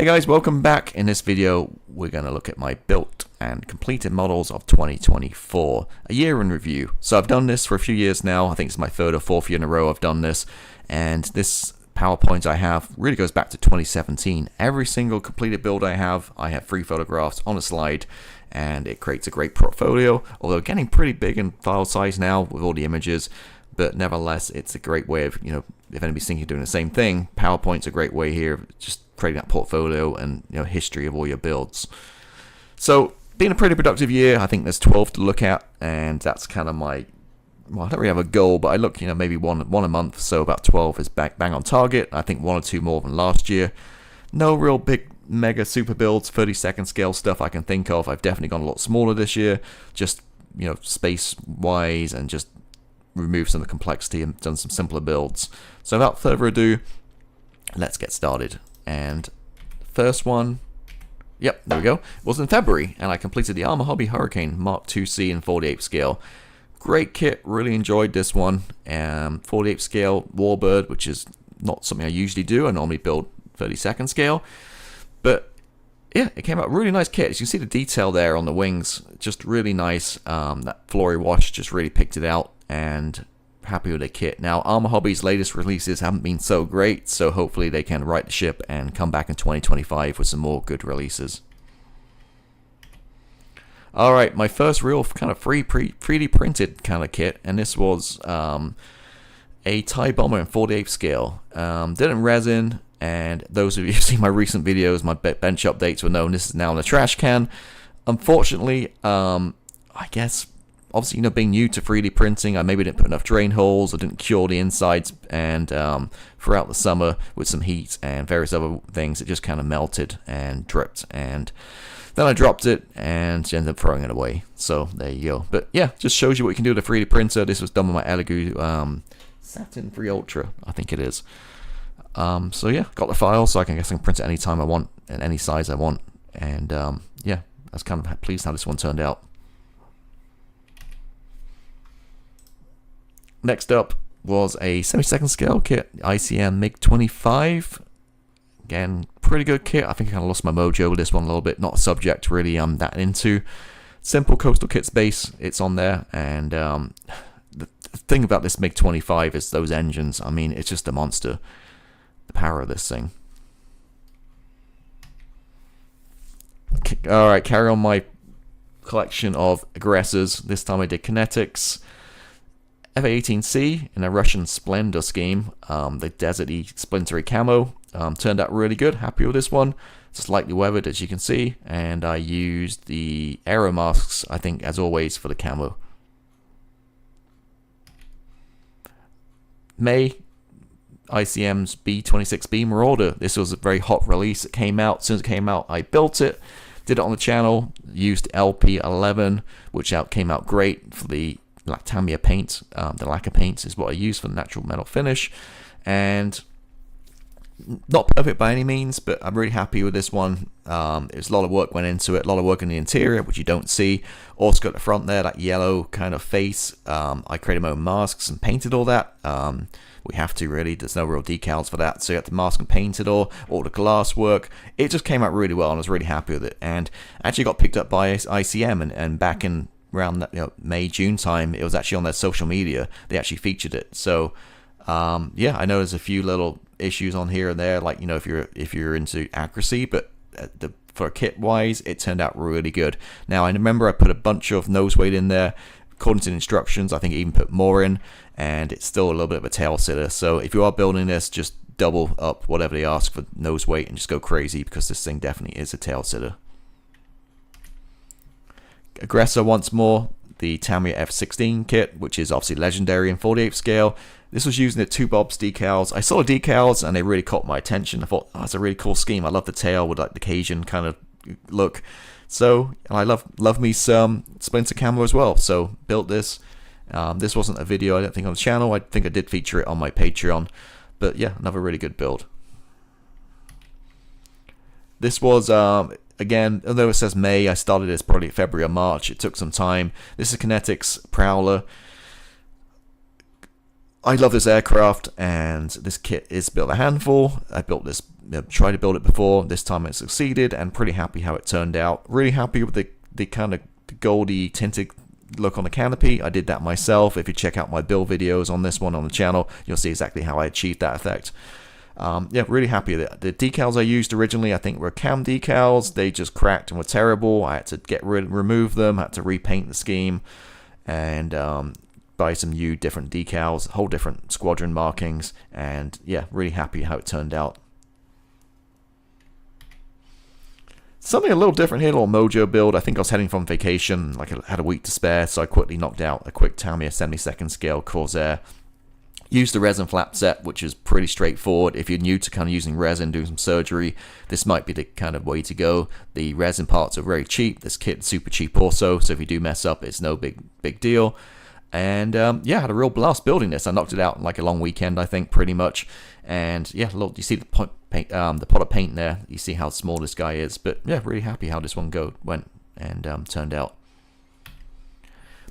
Hey guys, welcome back. In this video we're going to look at my built and completed models of 2024, a year in review. So I've done this for a few years now. I think it's my third or fourth year in a row I've done this, and this PowerPoint I have really goes back to 2017. Every single completed build I have 3 photographs on a slide, and it creates a great portfolio, although getting pretty big in file size now with all the images. But nevertheless, it's a great way of, if anybody's thinking of doing the same thing, PowerPoint's a great way here, just creating that portfolio and history of all your builds. So, been a pretty productive year. I think there's 12 to look at, and that's kind of my, well, I don't really have a goal, but I look, maybe one a month, so about 12 is bang on target. I think 1 or 2 more than last year. No real big mega super builds, 30-second scale stuff I can think of. I've definitely gone a lot smaller this year, just space wise, and just removed some of the complexity and done some simpler builds. So without further ado, let's get started. And first one, yep, there we go. It was in February, and I completed the Arma Hobby Hurricane Mark II-C in 48 scale. Great kit, really enjoyed this one. 48 scale Warbird, which is not something I usually do. I normally build 32nd scale, but yeah, it came out really nice kit. As you can see the detail there on the wings, just really nice. That flory wash just really picked it out, and happy with the kit. Now, Arma Hobby's latest releases haven't been so great, so hopefully they can right the ship and come back in 2025 with some more good releases. Alright, my first real kind of 3D printed kind of kit, and this was a TIE bomber in 48 scale. Did it in resin, and those of you who see my recent videos, my bench updates will know this is now in the trash can. Unfortunately, I guess, obviously, being new to 3D printing, I maybe didn't put enough drain holes, I didn't cure the insides, and throughout the summer with some heat and various other things, it just kind of melted and dripped, and then I dropped it and ended up throwing it away. So there you go. But yeah, just shows you what you can do with a 3D printer. This was done with my Elegoo Satin 3 Ultra, I think it is. So yeah, got the file, so I can print it anytime I want and any size I want. And yeah, I was kind of pleased how this one turned out. Next up was a 72nd scale kit, ICM Mig-25. Again, pretty good kit. I think I kind of lost my mojo with this one a little bit. Not a subject really I'm that into. Simple coastal kits base, it's on there. And the thing about this Mig-25 is those engines. I mean, it's just a monster. The power of this thing. Alright, carry on my collection of aggressors. This time I did Kinetics F-16C in a Russian Splendor scheme. The deserty splintery camo turned out really good. Happy with this one. It's slightly weathered, as you can see, and I used the aero masks, I think, as always, for the camo. May, ICM's B-26B Marauder. This was a very hot release. It came out. As soon as it came out, I built it, did it on the channel, used LP11, which came out great for the Tamiya paint. The lacquer paint is what I use for the natural metal finish, and not perfect by any means, but I'm really happy with this one. There's a lot of work went into it, a lot of work in the interior, which you don't see. Also got the front there, that yellow kind of face. I created my own masks and painted all that. We have to, really. There's no real decals for that, so you have to mask and paint it all the glass work. It just came out really well, and I was really happy with it. And actually got picked up by ICM, and back in around that, May, June time, it was actually on their social media. They actually featured it. So yeah, I know there's a few little issues on here and there, like if you're into accuracy, but for kit wise, it turned out really good. Now I remember I put a bunch of nose weight in there according to the instructions. I think I even put more in, and it's still a little bit of a tail sitter. So if you are building this, just double up whatever they ask for nose weight and just go crazy, because this thing definitely is a tail sitter. Aggressor once more, the Tamiya F-16 kit, which is obviously legendary in 48 scale. This was using the 2 Bobs decals. I saw the decals and they really caught my attention. I thought, oh, that's a really cool scheme. I love the tail with like the Cajun kind of look. So I love me some splinter camo as well. So built this. This wasn't a video, I don't think, on the channel. I think I did feature it on my Patreon. But yeah, another really good build. This was again, although it says May, I started this probably February or March. It took some time. This is Kinetic's Prowler. I love this aircraft, and this kit is built a handful. I built this tried to build it before. This time it succeeded, and pretty happy how it turned out. Really happy with the kind of goldy tinted look on the canopy. I did that myself. If you check out my build videos on this one on the channel, you'll see exactly how I achieved that effect. Yeah, really happy with it. The decals I used originally, I think, were cam decals. They just cracked and were terrible. I had to remove them, had to repaint the scheme, and buy some new different decals, whole different squadron markings, and yeah, really happy how it turned out. Something a little different here, a little mojo build. I think I was heading from vacation, like I had a week to spare, so I quickly knocked out a quick Tamiya 72nd scale corsair. Used the resin flap set, which is pretty straightforward. If you're new to kind of using resin, doing some surgery, this might be the kind of way to go. The resin parts are very cheap. This kit's super cheap also, so if you do mess up, it's no big deal. And yeah, had a real blast building this. I knocked it out in like a long weekend, I think, pretty much. And yeah, look, you see the pot of paint there. You see how small this guy is. But yeah, really happy how this one went and turned out.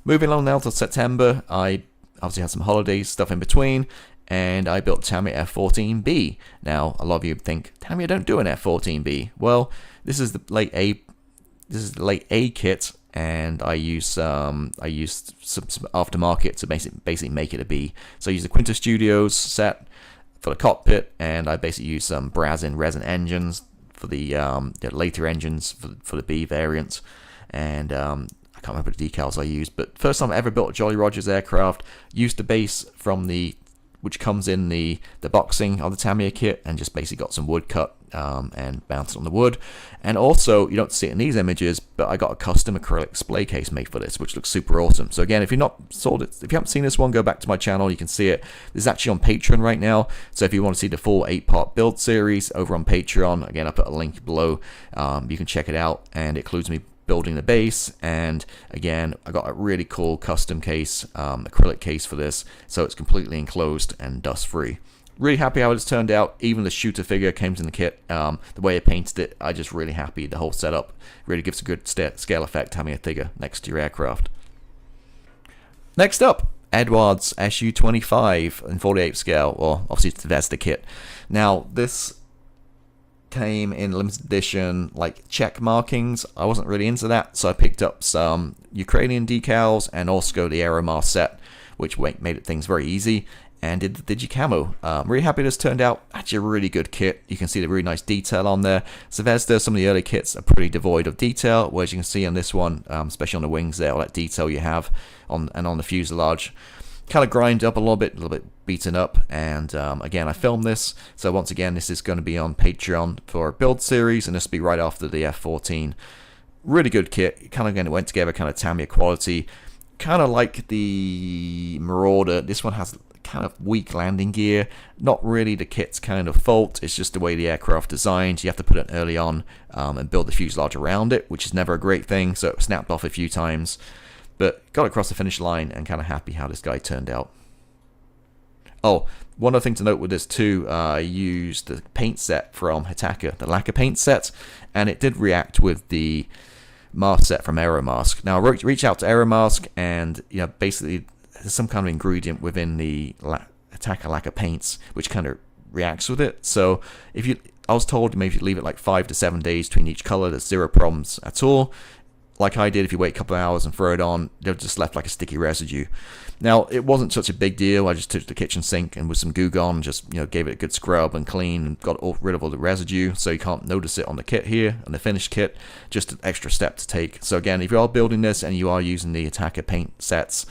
Moving along now to September, I obviously had some holiday stuff in between, and I built Tamiya F-14B. Now, a lot of you think Tamiya don't do an F-14B. Well, this is the late A kit. And I used some aftermarket to basically make it a B. So I used the Quinta Studios set for the cockpit, and I basically used some resin engines for the later engines for the B variant. And I can't remember the decals I used, but first time I ever built a Jolly Rogers aircraft. Used the base from which comes in the boxing of the Tamiya kit, and just basically got some wood cut and bounced on the wood. And also, you don't see it in these images, but I got a custom acrylic display case made for this, which looks super awesome. So again, if you haven't seen this one, go back to my channel. You can see it. This is actually on Patreon right now. So if you want to see the full 8-part build series over on Patreon, again, I put a link below. You can check it out, and it includes me building the base. And again, I got a really cool custom case, acrylic case for this, so it's completely enclosed and dust free. Really happy how it's turned out. Even the shooter figure came in the kit. The way I painted it, I just really happy. The whole setup really gives a good scale effect having a figure next to your aircraft. Next up, Eduard's SU-25 in 48 scale, or obviously it's the Vesta kit. Now this came in limited edition like check markings. I wasn't really into that, so I picked up some Ukrainian decals and also the Aeromar set, which made things very easy. And did the Digicamo. Really happy this turned out. Actually a really good kit. You can see the really nice detail on there. Vesta, some of the early kits are pretty devoid of detail, whereas you can see on this one, especially on the wings there, all that detail you have on the fuselage. Kind of grind up a little bit beaten up. And again, I filmed this. So once again, this is going to be on Patreon for a build series, and this will be right after the F-14. Really good kit. Kind of again, it went together kind of Tamiya quality. Kind of like the Marauder. This one has kind of weak landing gear. Not really the kit's kind of fault. It's just the way the aircraft designed. You have to put it early on and build the fuselage around it, which is never a great thing. So it snapped off a few times, but got across the finish line and kind of happy how this guy turned out. Oh, one other thing to note with this too, I used the paint set from Hitaka, the lacquer paint set, and it did react with the mask set from Aeromask. Now I reached out to Aeromask, and basically there's some kind of ingredient within the Hitaka lacquer paints which kind of reacts with it. So I was told maybe if you leave it like 5 to 7 days between each color, there's zero problems at all. Like I did, if you wait a couple of hours and throw it on, they're just left like a sticky residue. Now it wasn't such a big deal. I just took the kitchen sink and with some Goo Gone, just gave it a good scrub and clean and got rid of all the residue, so you can't notice it on the kit here, on the finished kit. Just an extra step to take. So again, if you are building this and you are using the Hitaka paint sets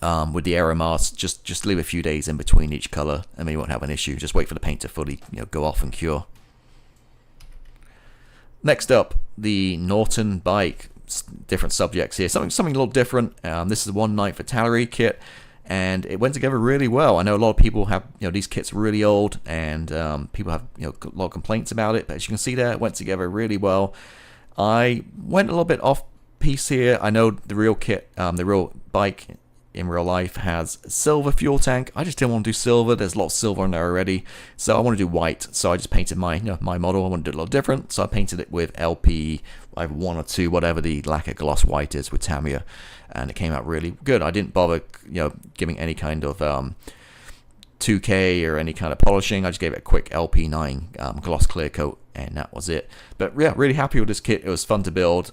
with the Aeromask, just leave a few days in between each color and then you won't have an issue. Just wait for the paint to fully go off and cure. Next up, the Norton bike. Different subjects here. Something a little different. This is the 1/9 artillery kit, and it went together really well. I know a lot of people have these kits are really old, and people have a lot of complaints about it. But as you can see there, it went together really well. I went a little bit off piece here. I know the real kit, the real bike in real life has a silver fuel tank. I just didn't want to do silver. There's a lot of silver in there already, so I want to do white. So I just painted my my model. I want to do it a little different, so I painted it with LP, either 1 or 2, whatever the lacquer gloss white is with Tamiya, and it came out really good. I didn't bother giving any kind of 2K or any kind of polishing. I just gave it a quick LP9 gloss clear coat, and that was it. But yeah, really happy with this kit. It was fun to build,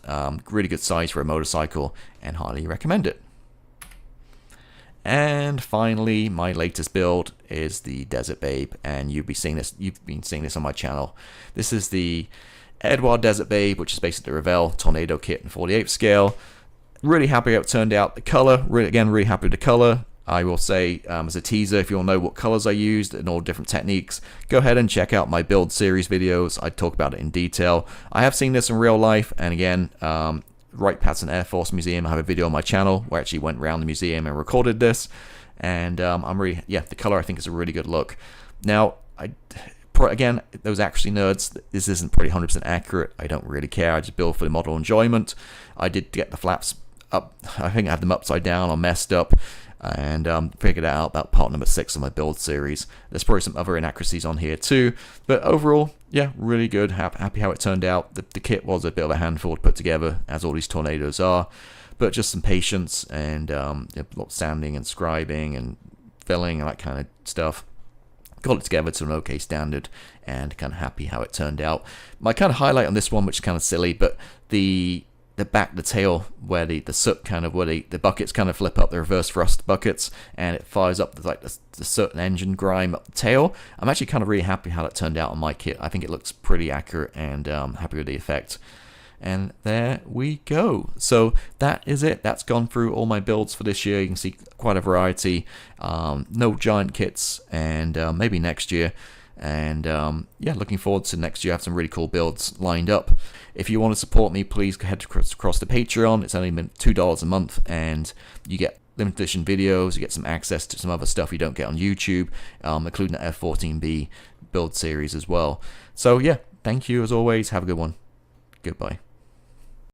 really good size for a motorcycle, and highly recommend it. And finally, my latest build is the Desert Babe, and you've been seeing this on my channel. This is the Eduard Desert Babe, which is basically the Revell Tornado kit in 48th scale. Really happy how it turned out. The color, really happy with the color. I will say, as a teaser, if you want to know what colors I used and all different techniques, go ahead and check out my build series videos. I talk about it in detail. I have seen this in real life, and again, right past an Air Force museum, I have a video on my channel where I actually went around the museum and recorded this, and the color I think is a really good look. Now, again, those accuracy nerds, this isn't pretty 100% accurate. I don't really care. I just build for the model enjoyment. I did get the flaps up. I think I have them upside down or messed up, and figured out about part number 6 of my build series. There's probably some other inaccuracies on here too, but overall, yeah, really good. Happy how it turned out. The kit was a bit of a handful to put together, as all these tornadoes are, but just some patience and a lot of sanding and scribing and filling and that kind of stuff. Got it together to an okay standard, and kind of happy how it turned out. My kind of highlight on this one, which is kind of silly, but the tail, where the soot kind of, where the buckets kind of flip up, the reverse thrust buckets, and it fires up the soot and engine grime up the tail. I'm actually kind of really happy how that turned out on my kit. I think it looks pretty accurate, and happy with the effect. And there we go. So that is it. That's gone through all my builds for this year. You can see quite a variety. No giant kits, and maybe next year. And yeah, looking forward to next year. I have some really cool builds lined up. If you want to support me, please go ahead across the Patreon. It's only $2 a month, and you get limited edition videos. You get some access to some other stuff you don't get on YouTube, including the F-14B build series as well. So yeah, thank you as always. Have a good one. Goodbye.